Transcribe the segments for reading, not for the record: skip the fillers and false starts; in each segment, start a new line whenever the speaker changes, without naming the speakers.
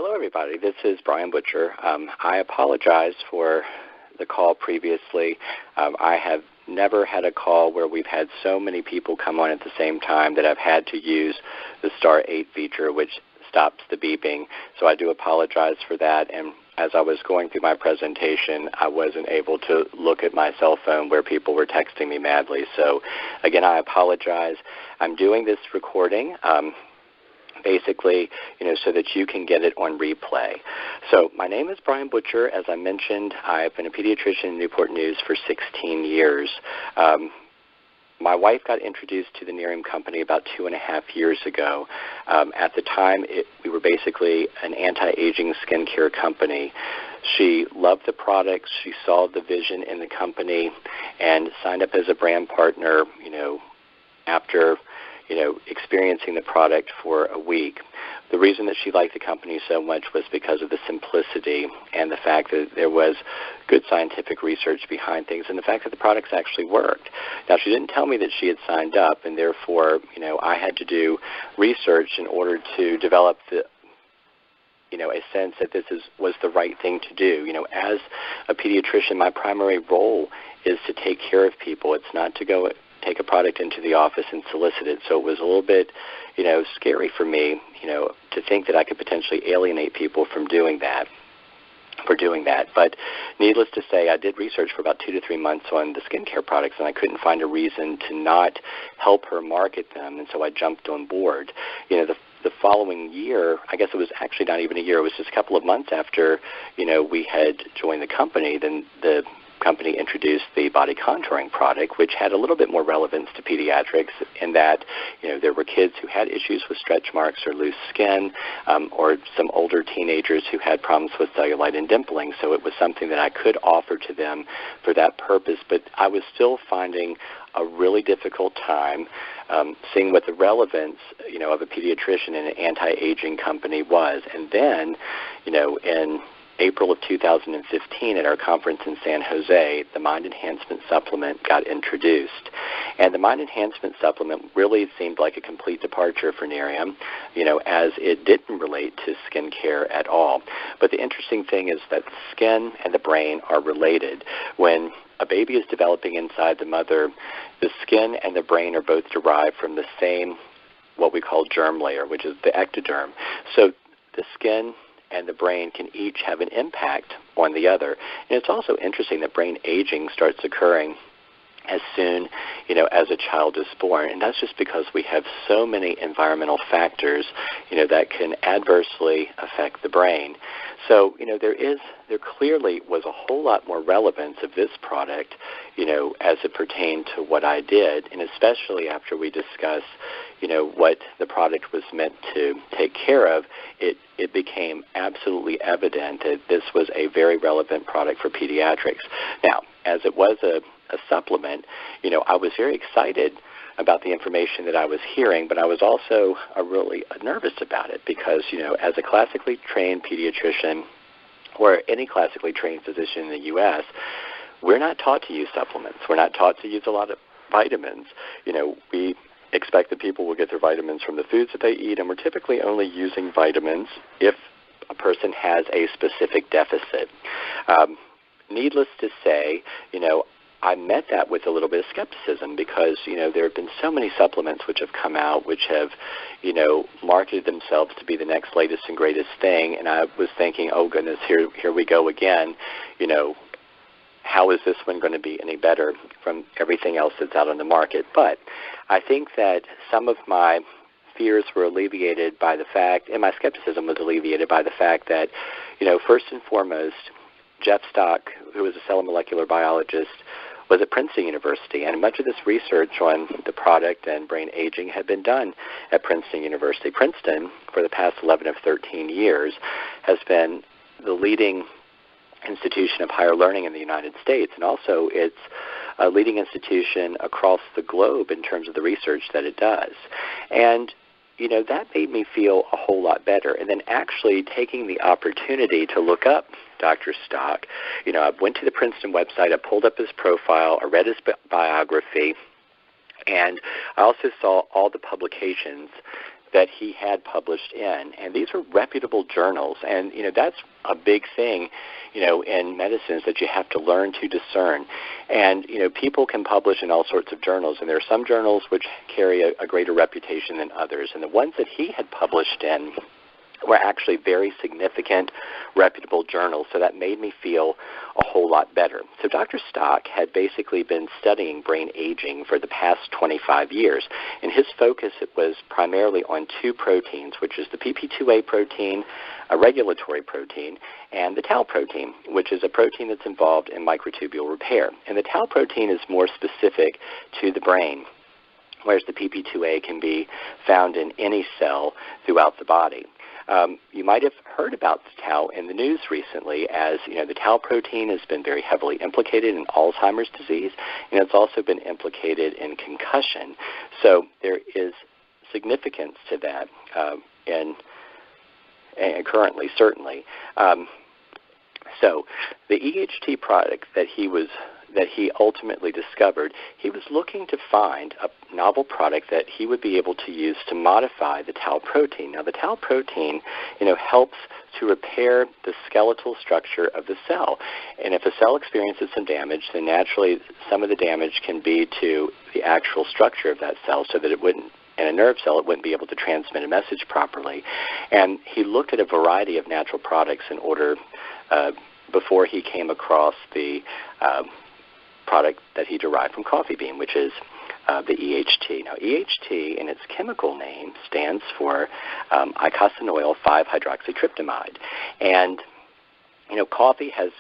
Hello, everybody. This is Brian Butcher. I apologize for the call previously. I have never had a call where we've had so many people come on at the same time that I've had to use the star 8 feature, which stops the beeping. So I do apologize for that. And as I was going through my presentation, I wasn't able to look at my cell phone where people were texting me madly. So again, I apologize. I'm doing this recording basically, so that you can get it on replay. So my name is Brian Butcher. As I mentioned, I've been a pediatrician in Newport News for 16 years. My wife got introduced to the Neora company about 2.5 years ago. At the time, we were basically an anti-aging skincare company. She loved the products. She saw the vision in the company and signed up as a brand partner, after experiencing the product for a week. The reason that she liked the company so much was because of the simplicity and the fact that there was good scientific research behind things and the fact that the products actually worked. Now, she didn't tell me that she had signed up, and therefore, I had to do research in order to develop a sense that this was the right thing to do. As a pediatrician, my primary role is to take care of people. It's not to go take a product into the office and solicit it. So it was a little bit, scary for me, to think that I could potentially alienate people from doing that. But needless to say, I did research for about 2 to 3 months on the skincare products, and I couldn't find a reason to not help her market them, and so I jumped on board. The following year, I guess it was actually not even a year, it was just a couple of months after, we had joined the company, then the company introduced the body contouring product, which had a little bit more relevance to pediatrics in that, there were kids who had issues with stretch marks or loose skin, or some older teenagers who had problems with cellulite and dimpling. So it was something that I could offer to them for that purpose. But I was still finding a really difficult time seeing what the relevance, of a pediatrician in an anti-aging company was. And then, in April of 2015 at our conference in San Jose, the Mind Enhancement Supplement got introduced. And the Mind Enhancement Supplement really seemed like a complete departure for Neora, as it didn't relate to skincare at all. But the interesting thing is that the skin and the brain are related. When a baby is developing inside the mother, the skin and the brain are both derived from the same, what we call germ layer, which is the ectoderm. So the skin and the brain can each have an impact on the other. And it's also interesting that brain aging starts occurring as soon, as a child is born. And that's just because we have so many environmental factors, that can adversely affect the brain. So, there clearly was a whole lot more relevance of this product, as it pertained to what I did, and especially after we discussed, what the product was meant to take care of, it became absolutely evident that this was a very relevant product for pediatrics. Now, as it was a supplement, I was very excited about the information that I was hearing, but I was also really nervous about it because, as a classically trained pediatrician or any classically trained physician in the U.S., we're not taught to use supplements. We're not taught to use a lot of vitamins. We expect that people will get their vitamins from the foods that they eat, and we're typically only using vitamins if a person has a specific deficit. Needless to say, I met that with a little bit of skepticism because, there have been so many supplements which have come out which have, marketed themselves to be the next latest and greatest thing. And I was thinking, oh, goodness, here we go again. How is this one going to be any better from everything else that's out on the market? But I think that some of my fears were alleviated by the fact, and my skepticism was alleviated by the fact that, first and foremost, Jeff Stock, who was a cell and molecular biologist, was at Princeton University, and much of this research on the product and brain aging had been done at Princeton University. Princeton, for the past 11 of 13 years, has been the leading institution of higher learning in the United States, and also it's a leading institution across the globe in terms of the research that it does. And that made me feel a whole lot better. And then actually taking the opportunity to look up Dr. Stock, I went to the Princeton website, I pulled up his profile, I read his biography, and I also saw all the publications that he had published in, and these were reputable journals, and that's a big thing, in medicine, is that you have to learn to discern, and people can publish in all sorts of journals, and there are some journals which carry a greater reputation than others, and the ones that he had published in were actually very significant, reputable journals, so that made me feel a whole lot better. So Dr. Stock had basically been studying brain aging for the past 25 years, and his focus was primarily on two proteins, which is the PP2A protein, a regulatory protein, and the tau protein, which is a protein that's involved in microtubule repair. And the tau protein is more specific to the brain, whereas the PP2A can be found in any cell throughout the body. You might have heard about the tau in the news recently, as the tau protein has been very heavily implicated in Alzheimer's disease, and it's also been implicated in concussion. So there is significance to that, and currently, certainly. So the EHT product that he ultimately discovered, he was looking to find a novel product that he would be able to use to modify the tau protein. Now, the tau protein, helps to repair the skeletal structure of the cell. And if a cell experiences some damage, then naturally some of the damage can be to the actual structure of that cell, so that it wouldn't, in a nerve cell, it wouldn't be able to transmit a message properly. And he looked at a variety of natural products in order, before he came across the product that he derived from coffee bean, which is the EHT. Now, EHT, in its chemical name, stands for eicosanoyl 5-hydroxytryptamide. And, coffee has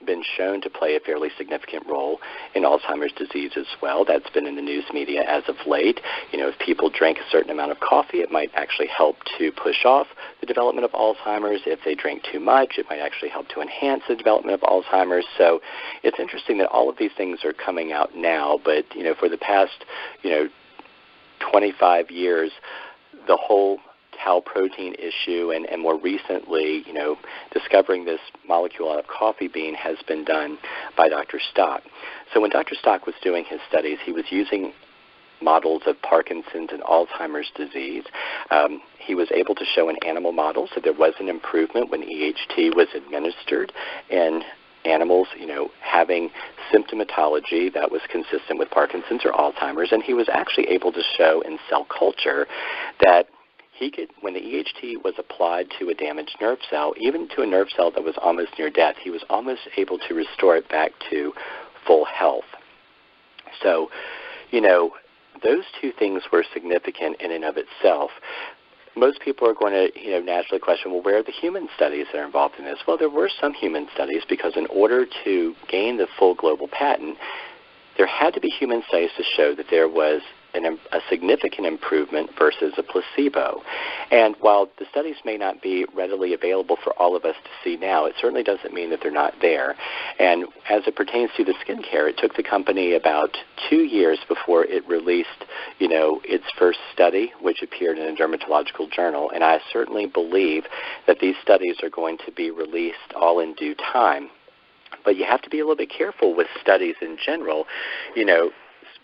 been shown to play a fairly significant role in Alzheimer's disease as well. That's been in the news media as of late. If people drink a certain amount of coffee, it might actually help to push off the development of Alzheimer's. If they drink too much, it might actually help to enhance the development of Alzheimer's. So it's interesting that all of these things are coming out now, but for the past 25 years, the whole tau protein issue, and more recently, discovering this molecule out of coffee bean has been done by Dr. Stock. So when Dr. Stock was doing his studies, he was using models of Parkinson's and Alzheimer's disease. He was able to show in animal models that there was an improvement when EHT was administered in animals, having symptomatology that was consistent with Parkinson's or Alzheimer's, and he was actually able to show in cell culture that he could, when the EHT was applied to a damaged nerve cell, even to a nerve cell that was almost near death, he was almost able to restore it back to full health. So, those two things were significant in and of itself. Most people are going to, naturally question, well, where are the human studies that are involved in this? Well, there were some human studies, because in order to gain the full global patent, there had to be human studies to show that there was a significant improvement versus a placebo. And while the studies may not be readily available for all of us to see now, it certainly doesn't mean that they're not there. And as it pertains to the skincare, it took the company about 2 years before it released, its first study, which appeared in a dermatological journal. And I certainly believe that these studies are going to be released all in due time. But you have to be a little bit careful with studies in general.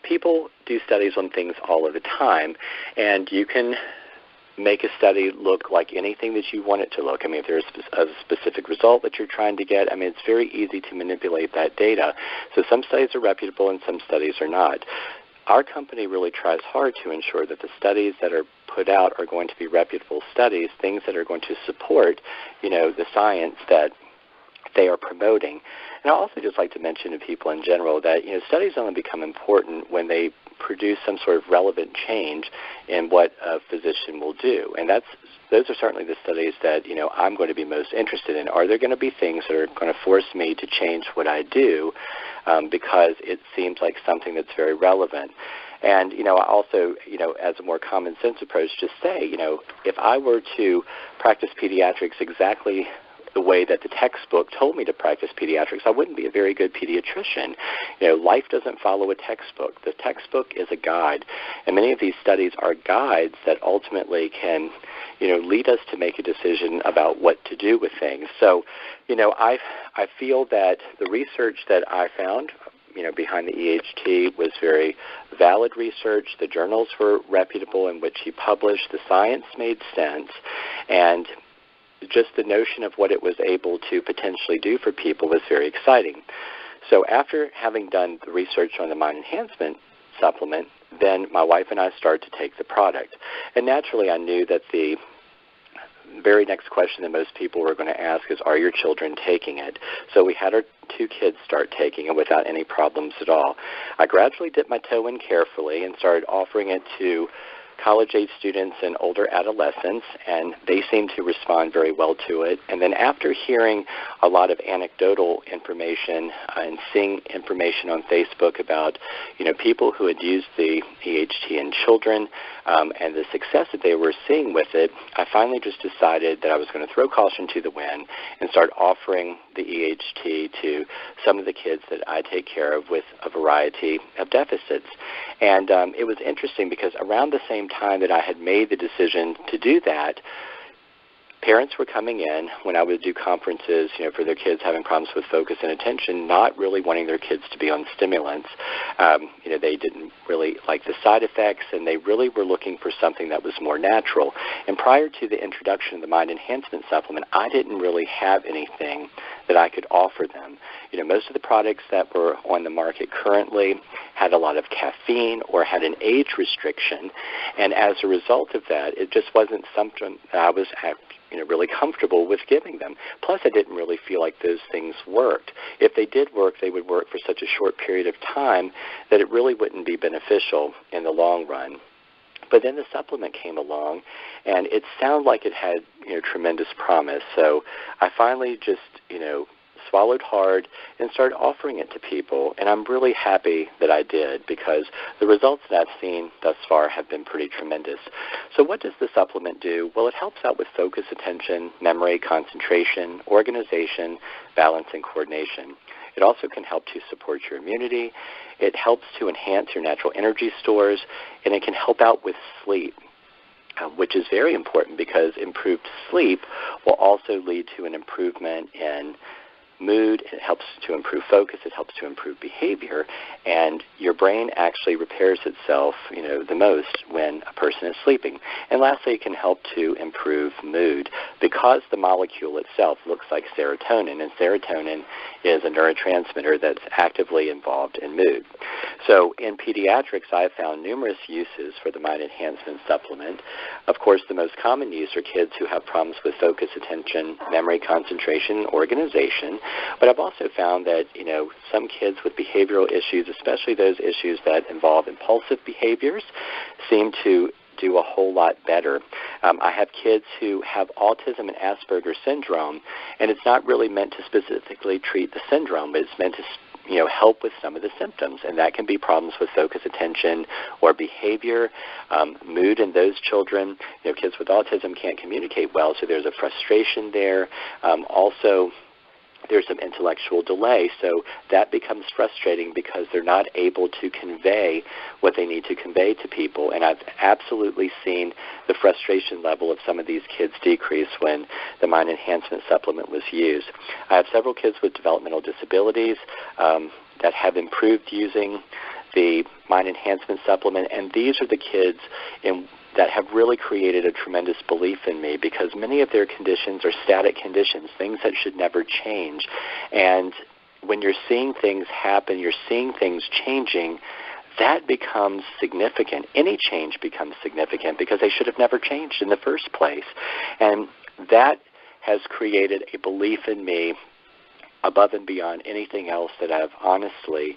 People do studies on things all of the time, and you can make a study look like anything that you want it to look. I mean, if there's a specific result that you're trying to get, it's very easy to manipulate that data. So some studies are reputable and some studies are not. Our company really tries hard to ensure that the studies that are put out are going to be reputable studies, things that are going to support, the science that they are promoting. And I also just like to mention to people in general that studies only become important when they produce some sort of relevant change in what a physician will do. And those are certainly the studies that I'm going to be most interested in. Are there going to be things that are going to force me to change what I do because it seems like something that's very relevant? And, I also, as a more common sense approach, just say, if I were to practice pediatrics exactly the way that the textbook told me to practice pediatrics, I wouldn't be a very good pediatrician. Life doesn't follow a textbook. The textbook is a guide, and many of these studies are guides that ultimately can, lead us to make a decision about what to do with things. So, I feel that the research that I found, behind the EHT was very valid research. The journals were reputable in which he published. The science made sense. And just the notion of what it was able to potentially do for people was very exciting. So after having done the research on the Mind Enhancement supplement, then my wife and I started to take the product. And naturally, I knew that the very next question that most people were going to ask is, are your children taking it? So we had our 2 kids start taking it without any problems at all. I gradually dipped my toe in carefully and started offering it to college-age students and older adolescents, and they seemed to respond very well to it. And then after hearing a lot of anecdotal information and seeing information on Facebook about, people who had used the EHT in children and the success that they were seeing with it, I finally just decided that I was going to throw caution to the wind and start offering the EHT to some of the kids that I take care of with a variety of deficits. And it was interesting because around the same time that I had made the decision to do that, parents were coming in when I would do conferences, for their kids having problems with focus and attention, not really wanting their kids to be on stimulants. They didn't really like the side effects, and they really were looking for something that was more natural. And prior to the introduction of the Mind Enhancement Supplement, I didn't really have anything that I could offer them. Most of the products that were on the market currently had a lot of caffeine or had an age restriction, and as a result of that, it just wasn't something that I was really comfortable with giving them. Plus, I didn't really feel like those things worked. If they did work, they would work for such a short period of time that it really wouldn't be beneficial in the long run. But then the supplement came along, and it sounded like it had tremendous promise. So I finally just swallowed hard and started offering it to people, and I'm really happy that I did because the results that I've seen thus far have been pretty tremendous. So what does the supplement do? Well, it helps out with focus, attention, memory, concentration, organization, balance, and coordination. It also can help to support your immunity. It helps to enhance your natural energy stores, and it can help out with sleep, which is very important because improved sleep will also lead to an improvement in mood. It helps to improve focus. It helps to improve behavior. And your brain actually repairs itself, the most when a person is sleeping. And lastly, it can help to improve mood because the molecule itself looks like serotonin, and serotonin is a neurotransmitter that's actively involved in mood. So in pediatrics, I have found numerous uses for the Mind Enhancement Supplement. Of course, the most common use are kids who have problems with focus, attention, memory, concentration, organization. But I've also found that, some kids with behavioral issues, especially those issues that involve impulsive behaviors, seem to do a whole lot better. I have kids who have autism and Asperger's syndrome, and it's not really meant to specifically treat the syndrome, but it's meant to help with some of the symptoms, and that can be problems with focus, attention, or behavior, mood in those children. Kids with autism can't communicate well, so there's a frustration there. Also, there's some intellectual delay, so that becomes frustrating because they're not able to convey what they need to convey to people. And I've absolutely seen the frustration level of some of these kids decrease when the Mind Enhancement Supplement was used. I have several kids with developmental disabilities that have improved using the Mind Enhancement Supplement, and these are the kids that have really created a tremendous belief in me because many of their conditions are static conditions, things that should never change. And when you're seeing things happen, you're seeing things changing, that becomes significant. Any change becomes significant because they should have never changed in the first place. And that has created a belief in me above and beyond anything else that I've honestly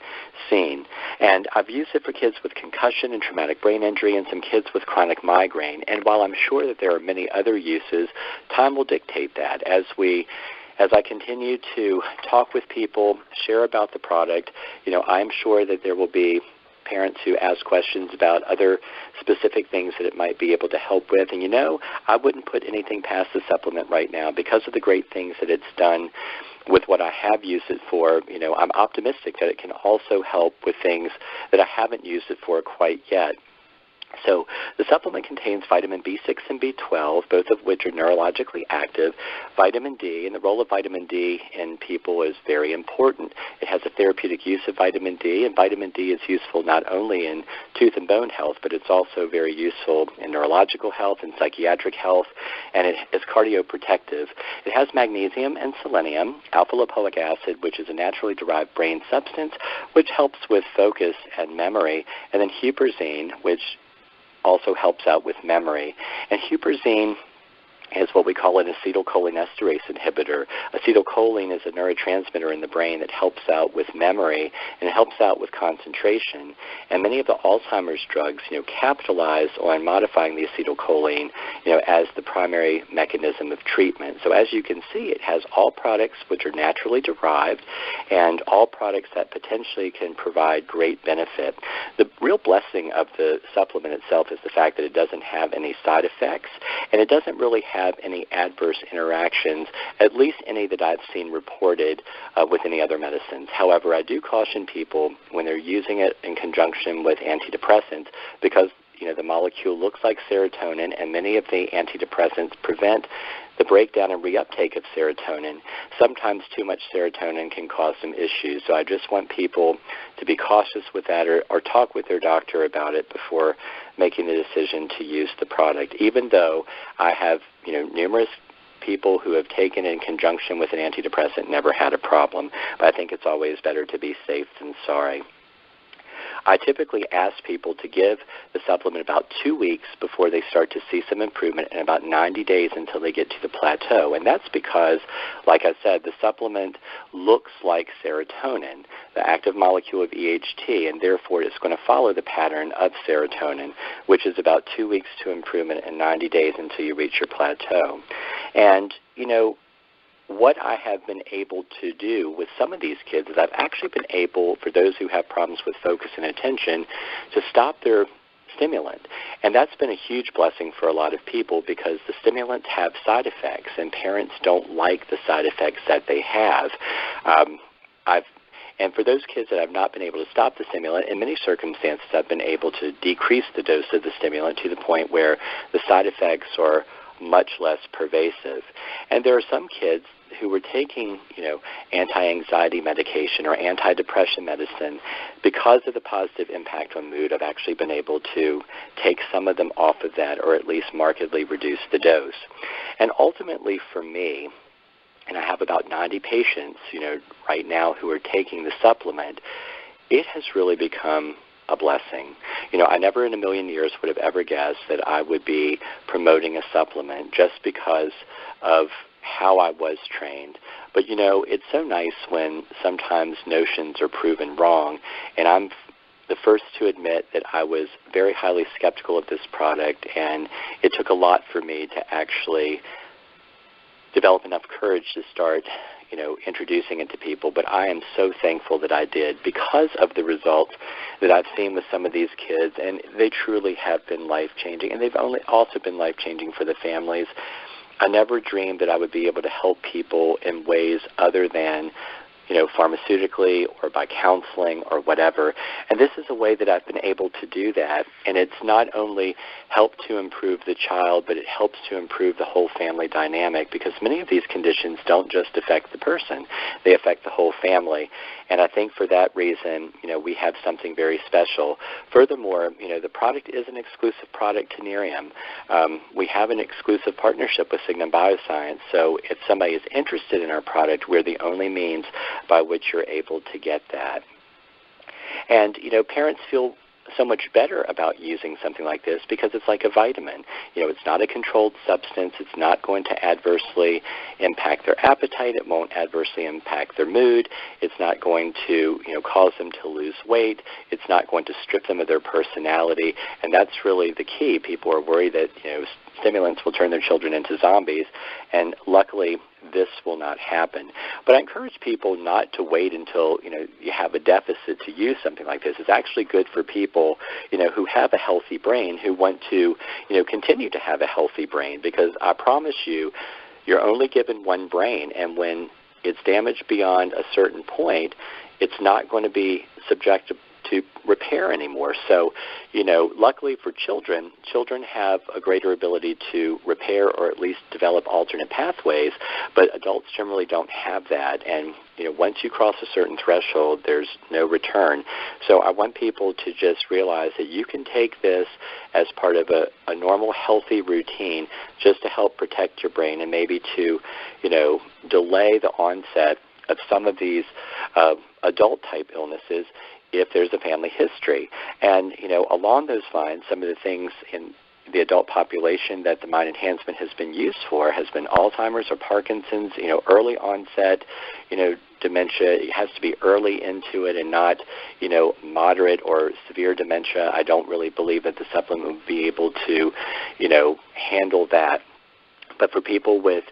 seen. And I've used it for kids with concussion and traumatic brain injury and some kids with chronic migraine. And while I'm sure that there are many other uses, time will dictate that. As I continue to talk with people, share about the product, I'm sure that there will be parents who ask questions about other specific things that it might be able to help with. And I wouldn't put anything past the supplement right now because of the great things that it's done with what I have used it for. I'm optimistic that it can also help with things that I haven't used it for quite yet. So the supplement contains vitamin B6 and B12, both of which are neurologically active, vitamin D, and the role of vitamin D in people is very important. It has a therapeutic use of vitamin D, and vitamin D is useful not only in tooth and bone health, but it's also very useful in neurological health and psychiatric health, and it is cardioprotective. It has magnesium and selenium, alpha-lipoic acid, which is a naturally derived brain substance, which helps with focus and memory, and then huperzine, which also helps out with memory. And huperzine is what we call an acetylcholinesterase inhibitor. Acetylcholine is a neurotransmitter in the brain that helps out with memory and it helps out with concentration. And many of the Alzheimer's drugs, capitalize on modifying the acetylcholine, as the primary mechanism of treatment. So as you can see, it has all products which are naturally derived and all products that potentially can provide great benefit. The real blessing of the supplement itself is the fact that it doesn't have any side effects and it doesn't really have any adverse interactions, at least any that I've seen reported with any other medicines. However, I do caution people when they're using it in conjunction with antidepressants because the molecule looks like serotonin, and many of the antidepressants prevent the breakdown and reuptake of serotonin. Sometimes too much serotonin can cause some issues, so I just want people to be cautious with that or talk with their doctor about it before making the decision to use the product, even though I have numerous people who have taken it in conjunction with an antidepressant never had a problem, but I think it's always better to be safe than sorry. I typically ask people to give the supplement about 2 weeks before they start to see some improvement and about 90 days until they get to the plateau. And that's because, like I said, the supplement looks like serotonin, the active molecule of EHT, and therefore it's going to follow the pattern of serotonin, which is about 2 weeks to improvement and 90 days until you reach your plateau. And, what I have been able to do with some of these kids is I've actually been able, for those who have problems with focus and attention, to stop their stimulant. And that's been a huge blessing for a lot of people because the stimulants have side effects and parents don't like the side effects that they have. And for those kids that have not been able to stop the stimulant, in many circumstances I've been able to decrease the dose of the stimulant to the point where the side effects are much less pervasive. And there are some kids who were taking, anti-anxiety medication or antidepressant medicine. Because of the positive impact on mood, I've actually been able to take some of them off of that or at least markedly reduce the dose. And ultimately for me, and I have about 90 patients, right now who are taking the supplement, it has really become a blessing. I never in a million years would have ever guessed that I would be promoting a supplement just because of how I was trained. But, it's so nice when sometimes notions are proven wrong, and I'm the first to admit that I was very highly skeptical of this product, and it took a lot for me to actually develop enough courage to start introducing it to people, but I am so thankful that I did because of the results that I've seen with some of these kids, and they truly have been life-changing, and they've also been life-changing for the families. I never dreamed that I would be able to help people in ways other than pharmaceutically or by counseling or whatever. And this is a way that I've been able to do that. And it's not only helped to improve the child, but it helps to improve the whole family dynamic because many of these conditions don't just affect the person. They affect the whole family. And I think for that reason, we have something very special. Furthermore, the product is an exclusive product to Neorium. We have an exclusive partnership with Signum Bioscience. So if somebody is interested in our product, we're the only means by which you're able to get that. And, parents feel so much better about using something like this because it's like a vitamin. It's not a controlled substance. It's not going to adversely impact their appetite. It won't adversely impact their mood. It's not going to, cause them to lose weight. It's not going to strip them of their personality. And that's really the key. People are worried that, stimulants will turn their children into zombies, and luckily this will not happen. But I encourage people not to wait until you have a deficit to use something like this. It's actually good for people who have a healthy brain, who want to continue to have a healthy brain, because I promise you, you're only given one brain, and when it's damaged beyond a certain point, it's not going to be to repair anymore. So, luckily for children have a greater ability to repair or at least develop alternate pathways, but adults generally don't have that. And, once you cross a certain threshold, there's no return. So I want people to just realize that you can take this as part of a normal, healthy routine just to help protect your brain and maybe to, delay the onset of some of these adult-type illnesses if there's a family history. And, along those lines, some of the things in the adult population that the mind enhancement has been used for has been Alzheimer's or Parkinson's, early onset, dementia. It has to be early into it and not, moderate or severe dementia. I don't really believe that the supplement would be able to, handle that. But for people with,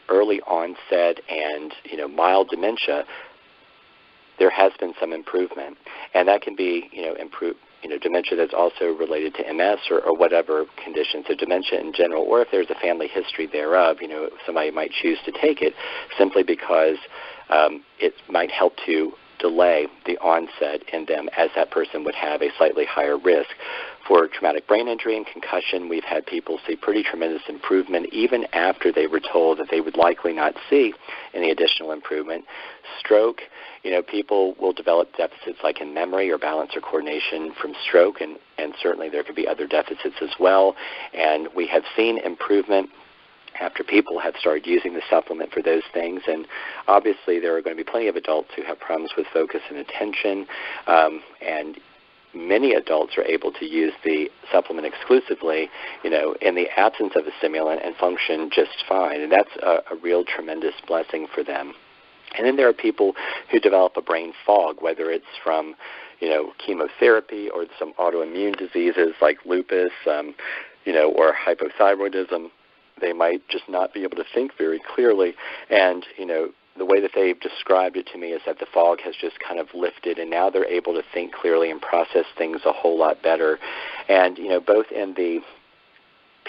early onset and, mild dementia, there has been some improvement. And that can be, dementia that's also related to MS or whatever condition. So dementia in general, or if there's a family history thereof, somebody might choose to take it simply because it might help to delay the onset in them, as that person would have a slightly higher risk. For traumatic brain injury and concussion, we've had people see pretty tremendous improvement even after they were told that they would likely not see any additional improvement. Stroke, people will develop deficits like in memory or balance or coordination from stroke, and certainly there could be other deficits as well. And we have seen improvement after people have started using the supplement for those things. And obviously there are going to be plenty of adults who have problems with focus and attention, and many adults are able to use the supplement exclusively, in the absence of a stimulant and function just fine. And that's a real tremendous blessing for them. And then there are people who develop a brain fog, whether it's from, chemotherapy or some autoimmune diseases like lupus, or hypothyroidism. They might just not be able to think very clearly. And, the way that they've described it to me is that the fog has just kind of lifted, and now they're able to think clearly and process things a whole lot better. And, both in the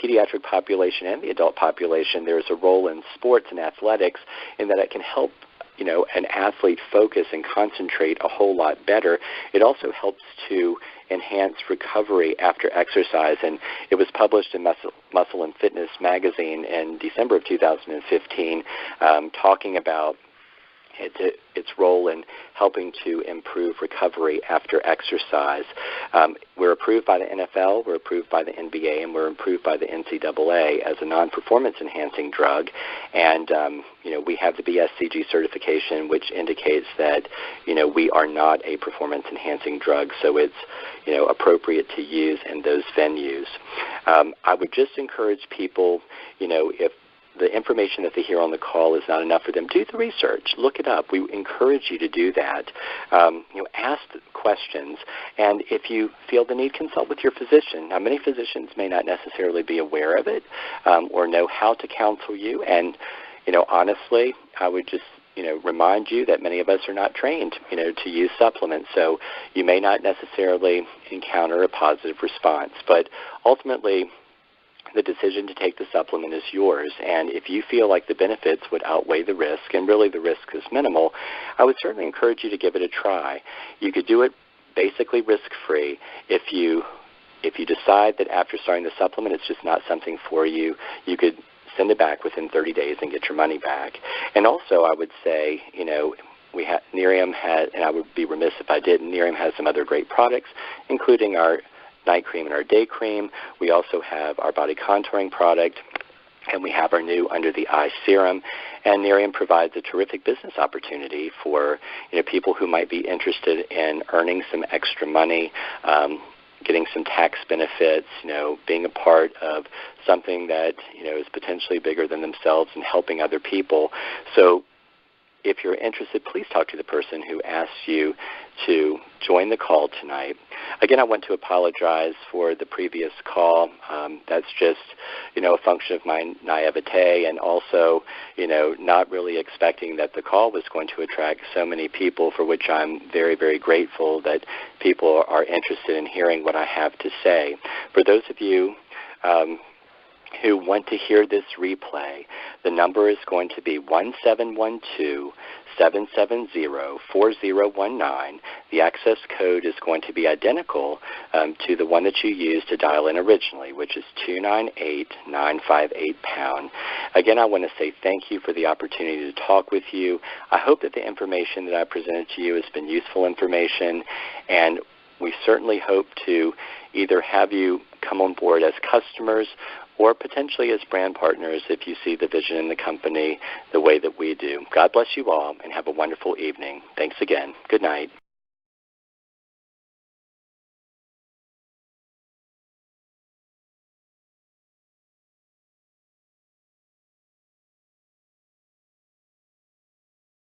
pediatric population and the adult population, there's a role in sports and athletics in that it can help an athlete focus and concentrate a whole lot better. It also helps to enhance recovery after exercise, and it was published in Muscle and Fitness magazine in December of 2015, talking about its role in helping to improve recovery after exercise. We're approved by the NFL, we're approved by the NBA, and we're approved by the NCAA as a non-performance enhancing drug. And, we have the BSCG certification, which indicates that, we are not a performance enhancing drug, so it's, appropriate to use in those venues. I would just encourage people, if the information that they hear on the call is not enough for them, do the research. Look it up. We encourage you to do that. Ask questions. And if you feel the need, consult with your physician. Now, many physicians may not necessarily be aware of it or know how to counsel you. And, honestly, I would just, remind you that many of us are not trained, to use supplements. So you may not necessarily encounter a positive response. But ultimately, the decision to take the supplement is yours, and if you feel like the benefits would outweigh the risk, and really the risk is minimal, I would certainly encourage you to give it a try. You could do it basically risk-free. If you decide that after starting the supplement it's just not something for you, you could send it back within 30 days and get your money back. And also I would say, Nerium has, and I would be remiss if I didn't, Nerium has some other great products, including our night cream and our day cream. We also have our body contouring product, and we have our new under the eye serum. And Nerium provides a terrific business opportunity for people who might be interested in earning some extra money, getting some tax benefits, being a part of something that is potentially bigger than themselves and helping other people. So if you're interested, please talk to the person who asked you to join the call tonight. Again, I want to apologize for the previous call. That's just, a function of my naivete, and also, not really expecting that the call was going to attract so many people, for which I'm very, very grateful that people are interested in hearing what I have to say. For those of you who want to hear this replay, the number is going to be 1712-770-4019. The access code is going to be identical to the one that you used to dial in originally, which is 298958#. Again, I want to say thank you for the opportunity to talk with you. I hope that the information that I presented to you has been useful information, and we certainly hope to either have you come on board as customers or potentially as brand partners if you see the vision in the company the way that we do. God bless you all, and have a wonderful evening. Thanks again. Good night.